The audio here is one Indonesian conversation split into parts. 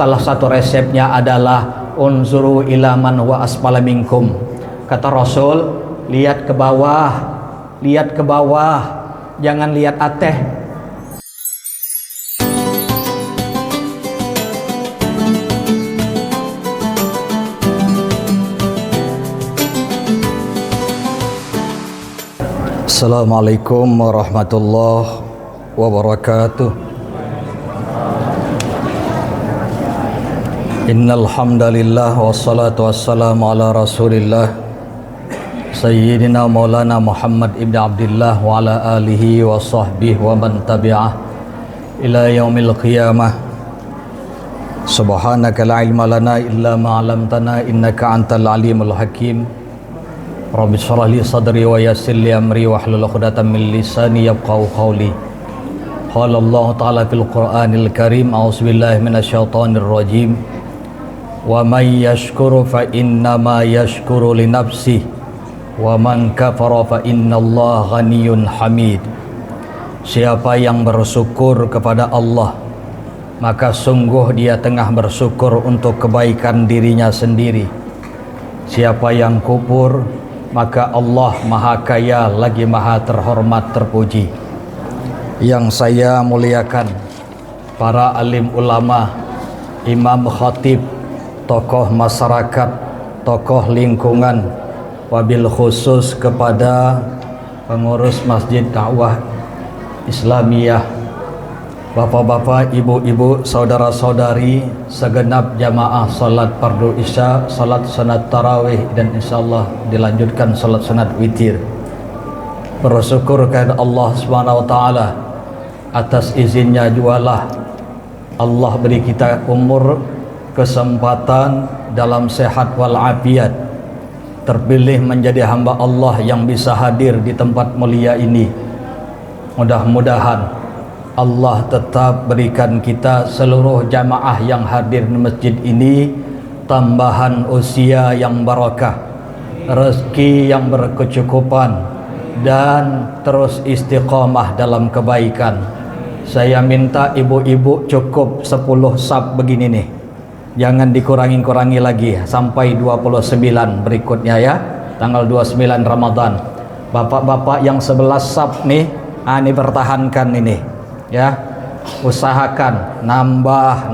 Salah satu resepnya adalah unzuru ila man wa asfala minkum. Kata Rasul, lihat ke bawah, jangan lihat ateh. Assalamualaikum warahmatullahi wabarakatuh. Innal hamdalillah wassalatu wassalamu ala Rasulillah Sayyidina Maulana Muhammad ibn Abdullah wa ala alihi wa sahbihi wa man tabi'ah ila yaumil qiyamah. Subhanaka la ilma lana illa ma 'allamtana innaka antal alimul hakim. Rabbi shrah li sadri wa yassir li amri wahlul 'uqdatam min lisani yafqahu qawli. Qala Allah ta'ala fil Qur'anil Karim, a'udzubillahi minasyaitonir rajim. Wa may yashkuru fa innama yashkuru li nafsihi wa man kafara fa innallaha ghaniyyun hamid. Siapa yang bersyukur kepada Allah, maka sungguh dia tengah bersyukur untuk kebaikan dirinya sendiri. Siapa yang kufur, maka Allah maha kaya lagi maha terhormat terpuji. Yang saya muliakan para alim ulama, imam khatib, tokoh masyarakat, tokoh lingkungan, wabil khusus kepada pengurus Masjid Dakwah Islamiyah, bapak-bapak, ibu-ibu, saudara-saudari, segenap jamaah salat fardu isya, salat sunat tarawih, dan insyaallah dilanjutkan salat sunat witir. Bersyukur kepada Allah Subhanahu wa taala atas izinnya jualah Allah beri kita umur, kesempatan dalam sehat walafiat, terpilih menjadi hamba Allah yang bisa hadir di tempat mulia ini. Mudah-mudahan Allah tetap berikan kita seluruh jamaah yang hadir di masjid ini tambahan usia yang barakah, rezeki yang berkecukupan, dan terus istiqamah dalam kebaikan. Saya minta ibu-ibu cukup 10 sab begini nih, jangan dikurangi lagi sampai 29 berikutnya ya, tanggal 29 Ramadan. Bapak-bapak yang 11 sab nih, ini pertahankan ini ya, usahakan nambah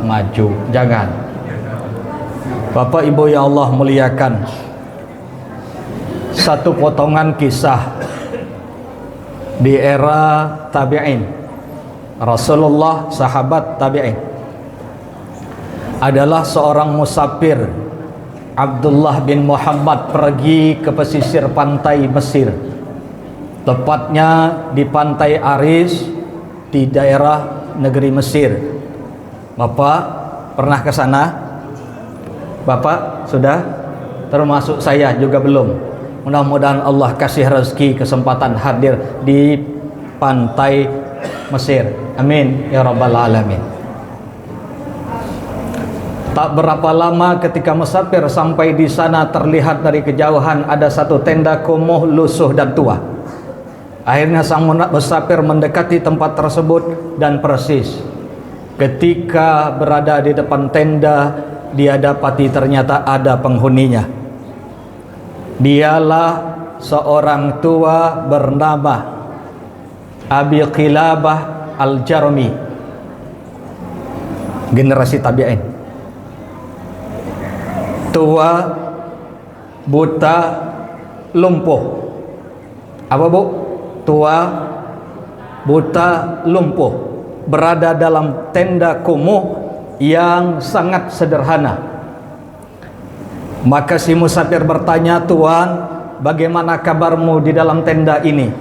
maju, jangan. Bapak Ibu ya Allah muliakan, satu potongan kisah di era tabi'in, Rasulullah, sahabat tabi'in, adalah seorang musafir, Abdullah bin Muhammad, pergi ke pesisir pantai Mesir, tepatnya di pantai Aris di daerah negeri Mesir. Bapak pernah ke sana? Bapak sudah? Termasuk saya juga belum. Mudah-mudahan Allah kasih rezeki kesempatan hadir di pantai Mesir. Amin ya rabbal alamin. Tak berapa lama ketika musafir sampai di sana, terlihat dari kejauhan ada satu tenda kumuh, lusuh dan tua. Akhirnya sang musafir mendekati tempat tersebut dan persis ketika berada di depan tenda, dia dapati ternyata ada penghuninya. Dialah seorang tua bernama Abi Qilabah Al-Jarmi, generasi tabi'in. Tua, buta, lumpuh. Apa bu? Tua, buta, lumpuh, berada dalam tenda kumuh yang sangat sederhana. Maka si musafir bertanya, "Tuan, bagaimana kabarmu di dalam tenda ini?"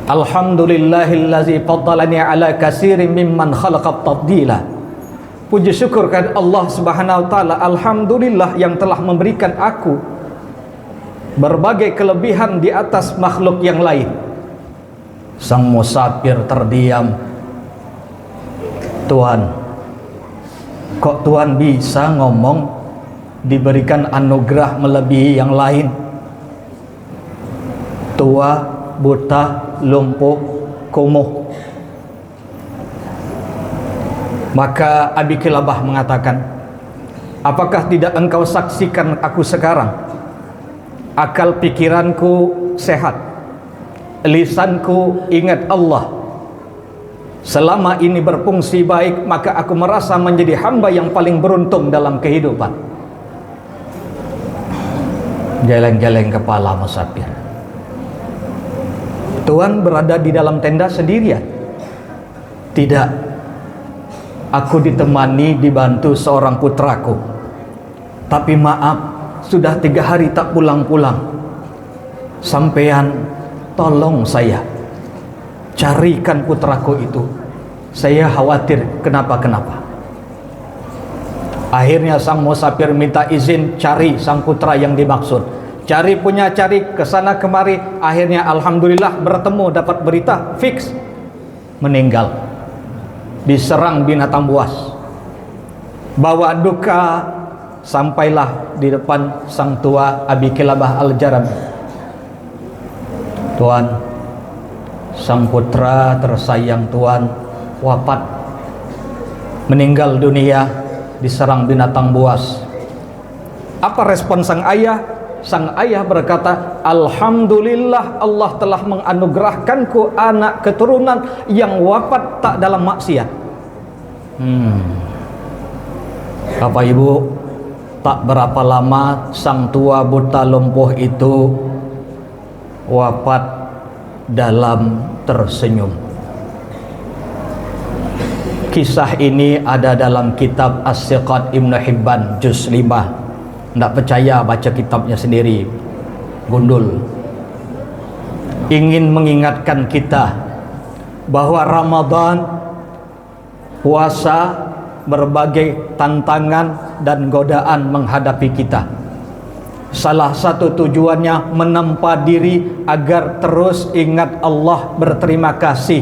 "Alhamdulillahillazi faddalani ala katsirin mimman khalaqa tafdila." Puji syukur kepada Allah Subhanahu wa taala, alhamdulillah yang telah memberikan aku berbagai kelebihan di atas makhluk yang lain. Sang musafir terdiam. "Tuan, kok Tuan bisa ngomong diberikan anugerah melebihi yang lain? Tua, buta, lumpuh, kumuh. Maka Abi Kilabah mengatakan, apakah tidak engkau saksikan aku sekarang? Akal pikiranku sehat, lisanku ingat Allah. Selama ini berfungsi baik, maka aku merasa menjadi hamba yang paling beruntung dalam kehidupan. Geleng-geleng kepala musafir. Tuhan berada di dalam tenda sendirian? Tidak. Aku ditemani, dibantu seorang putraku. Tapi maaf, sudah 3 hari tak pulang-pulang. Sampean tolong saya, carikan putraku itu. Saya khawatir kenapa-kenapa. Akhirnya sang musafir minta izin cari sang putra yang dimaksud. Cari kesana kemari. Akhirnya alhamdulillah bertemu, dapat berita fix meninggal, diserang binatang buas. Bawa duka sampailah di depan sang tua Abi Kilabah Al-Jarami. Tuan, sang putra tersayang Tuan wafat, meninggal dunia diserang binatang buas. Apa respon sang ayah? Sang ayah berkata, alhamdulillah Allah telah menganugerahkanku anak keturunan yang wafat tak dalam maksiat. Bapak Ibu, tak berapa lama sang tua buta lumpuh itu wafat dalam tersenyum. Kisah ini ada dalam kitab As-Siqat Ibn Hibban juz 5. Tidak percaya, baca kitabnya sendiri, gundul. Ingin mengingatkan kita bahwa Ramadan, puasa, berbagai tantangan dan godaan menghadapi kita. Salah satu tujuannya menempa diri agar terus ingat Allah, berterima kasih.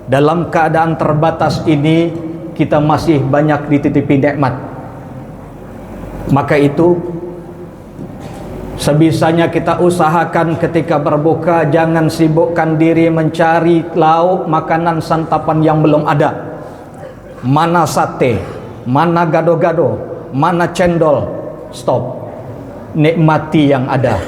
Dalam keadaan terbatas ini kita masih banyak dititipi nikmat. Maka itu sebisanya kita usahakan ketika berbuka jangan sibukkan diri mencari lauk makanan santapan yang belum ada. Mana sate, mana gado-gado, mana cendol. Stop. Nikmati yang ada.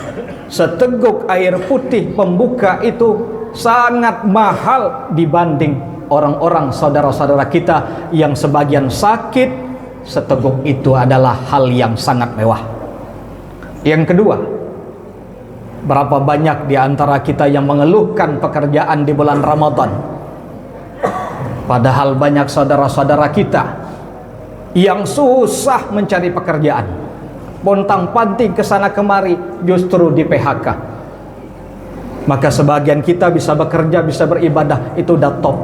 Seteguk air putih pembuka itu sangat mahal dibanding orang-orang saudara-saudara kita yang sebagian sakit. Seteguk itu adalah hal yang sangat mewah. Yang kedua, berapa banyak di antara kita yang mengeluhkan pekerjaan di bulan Ramadan, padahal banyak saudara-saudara kita yang susah mencari pekerjaan, pontang-panting kesana kemari, justru di PHK. Maka sebagian kita bisa bekerja, bisa beribadah, itu udah top.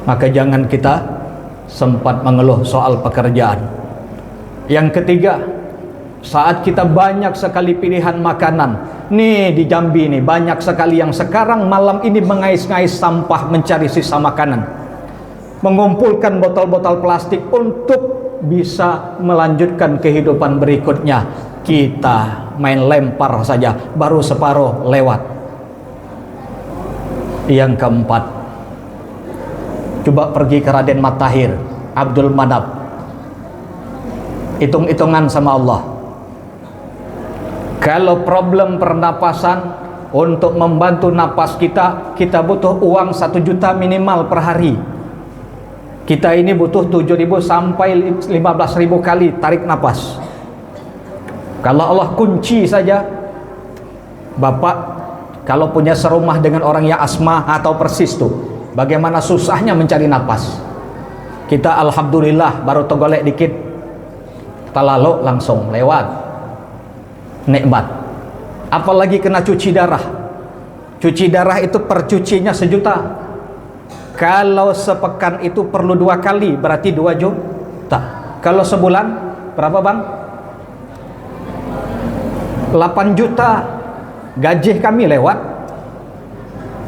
Maka jangan kita sempat mengeluh soal pekerjaan. Yang ketiga, saat kita banyak sekali pilihan makanan, nih di Jambi nih banyak sekali yang sekarang malam ini mengais-ngais sampah mencari sisa makanan, mengumpulkan botol-botol plastik untuk bisa melanjutkan kehidupan berikutnya. Kita main lempar saja, baru separuh lewat. Yang keempat, coba pergi ke Raden Matahir, Abdul Manab, hitung-hitungan sama Allah. Kalau problem pernapasan, untuk membantu napas kita, kita butuh uang 1 juta minimal per hari. Kita ini butuh 7.000 sampai 15.000 kali tarik napas. Kalau Allah kunci saja, Bapak kalau punya serumah dengan orang yang asma atau persis tuh, bagaimana susahnya mencari napas. Kita alhamdulillah baru tegolek dikit, lalu langsung lewat. Nikmat. Apalagi kena cuci darah. Cuci darah itu percucinya 1 juta. Kalau sepekan itu perlu 2 kali, berarti 2 juta. Kalau sebulan berapa bang? 8 juta. Gaji kami lewat.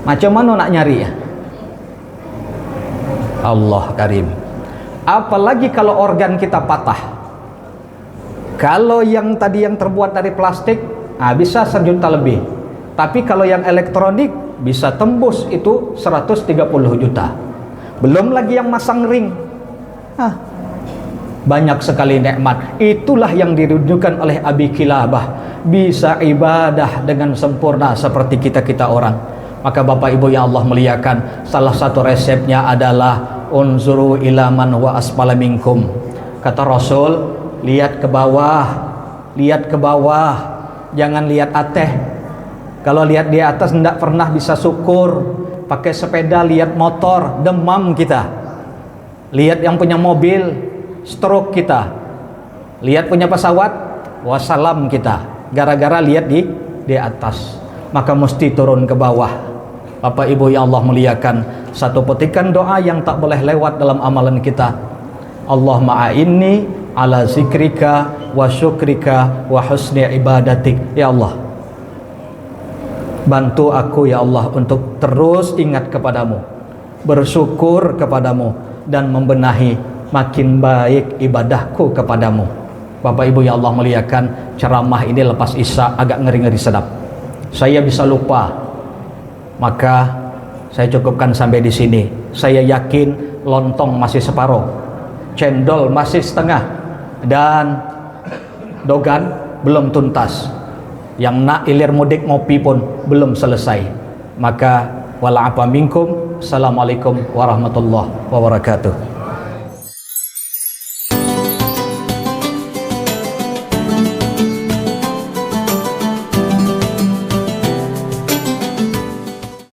Macam mana nak nyari ya? Allah Karim. Apalagi kalau organ kita patah. Kalau yang tadi yang terbuat dari plastik, bisa 1 juta lebih. Tapi kalau yang elektronik bisa tembus itu 130 juta. Belum lagi yang masang ring. Banyak sekali nikmat. Itulah yang dirujukan oleh Abi Kilabah. Bisa ibadah dengan sempurna seperti kita-kita orang. Maka Bapak Ibu yang Allah muliakan, salah satu resepnya adalah unzuru ila man wa asfala minkum. Kata Rasul, lihat ke bawah, lihat ke bawah, jangan lihat ateh. Kalau lihat di atas tidak pernah bisa syukur. Pakai sepeda lihat motor, demam kita. Lihat yang punya mobil, stroke kita. Lihat punya pesawat, wassalam kita. Gara-gara lihat di atas. Maka mesti turun ke bawah. Bapak Ibu yang Allah muliakan, satu petikan doa yang tak boleh lewat dalam amalan kita. Allahumma a'inni ala zikrika wa syukrika wa husni ibadatik. Ya Allah, bantu aku ya Allah untuk terus ingat kepadamu, bersyukur kepadamu, dan membenahi makin baik ibadahku kepadamu. Bapak Ibu yang Allah muliakan, ceramah ini lepas isya agak ngeri-ngeri sedap. Saya bisa lupa, maka saya cukupkan sampai di sini. Saya yakin lontong masih separuh, cendol masih setengah, dan dogan belum tuntas. Yang nak ilir mudik ngopi pun belum selesai. Maka wala apa minkum. Assalamualaikum warahmatullahi wabarakatuh.